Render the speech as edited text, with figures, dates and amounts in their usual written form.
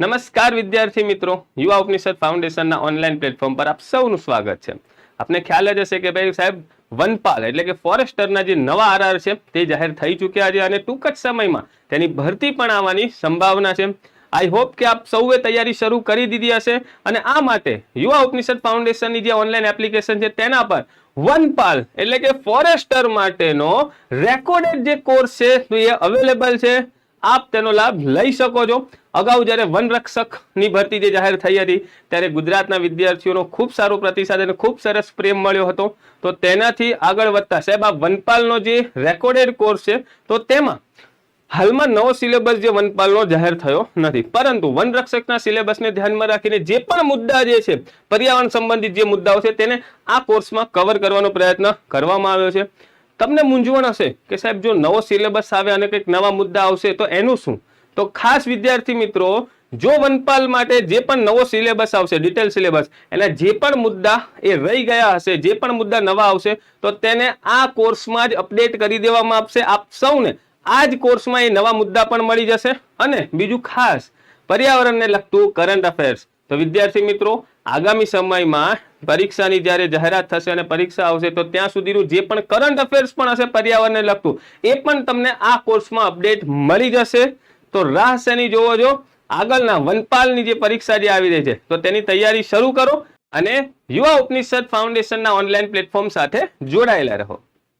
નમસ્કાર વિદ્યાર્થી મિત્રો, યુવા ઉપનિષદ ફાઉન્ડેશનના ઓનલાઈન પ્લેટફોર્મ પર આપ સૌનું સ્વાગત છે। આપને ખ્યાલ જ હશે કે ભાઈ સાહેબ વનપાલ એટલે કે ફોરેસ્ટરના જે નવા આરઆર છે તે જાહેર થઈ ચૂક્યા છે અને ટૂંક જ સમયમાં તેની ભરતી પણ આવવાની સંભાવના છે। આઈ હોપ કે આપ સૌએ તૈયારી શરૂ કરી દીધી હશે અને આ માટે યુવા ઉપનિષદ ફાઉન્ડેશનની જે ઓનલાઈન એપ્લિકેશન છે તેના પર વનપાલ એટલે કે ફોરેસ્ટર માટેનો રેકોર્ડેડ જે કોર્સ છે તો એ અવેલેબલ છે। આપ તેનો લાભ લઈ શકો છો। અગાઉ જ્યારે વનરક્ષકની ભરતી જે જાહેર થઈ હતી ત્યારે ગુજરાતના વિદ્યાર્થીઓનો ખૂબ સારો પ્રતિસાદ અને ખૂબ સરસ પ્રેમ મળ્યો હતો। તો તેનાથી આગળ વધતા સાહેબ આ વનપાલનો જે રેકોર્ડેડ કોર્સ છે તો તેમાં હાલમાં નવો સિલેબસ જે વનપાલનો જાહેર થયો નથી, પરંતુ વનરક્ષકના સિલેબસને ધ્યાનમાં રાખીને જે પણ મુદ્દા જે છે પર્યાવરણ સંબંધિત જે મુદ્દાઓ છે તેને આ કોર્સમાં કવર કરવાનો પ્રયત્ન કરવામાં આવ્યો છે। તમને મૂંઝવણ હશે કે સાહેબ જો નવો સિલેબસ આવે અને કંઈક નવા મુદ્દા આવશે તો એનું શું? તો ખાસ વિદ્યાર્થી મિત્રો, જો વનપાલ માટે જે પણ નવો સિલેબસ આવશે, ડિટેલ સિલેબસ, એના જે પણ મુદ્દા એ રહી ગયા હશે, જે પણ મુદ્દા નવા આવશે તો તેને આ કોર્સમાં જ અપડેટ કરી દેવામાં આવશે। આપ સૌને આ જ કોર્સમાં એ નવા મુદ્દા પણ મળી જશે અને બીજું ખાસ પર્યાવરણને લગતું કરંટ અફેર્સ। તો વિદ્યાર્થી મિત્રો, આગામી સમયમાં પરીક્ષાની જ્યારે જાહેરાત થશે અને પરીક્ષા આવશે તો ત્યાં સુધીનું જે પણ કરંટ અફેર્સ પણ હશે પર્યાવરણને લગતું એ પણ તમને આ કોર્સમાં અપડેટ મળી જશે। તો રાહ શેની જોવો છો? આગળના વનપાલની જે પરીક્ષા જે આવી રહી છે તો તેની તૈયારી શરૂ કરો અને યુવા ઉપનિષદ ફાઉન્ડેશનના ઓનલાઈન પ્લેટફોર્મ સાથે જોડાયેલા રહો।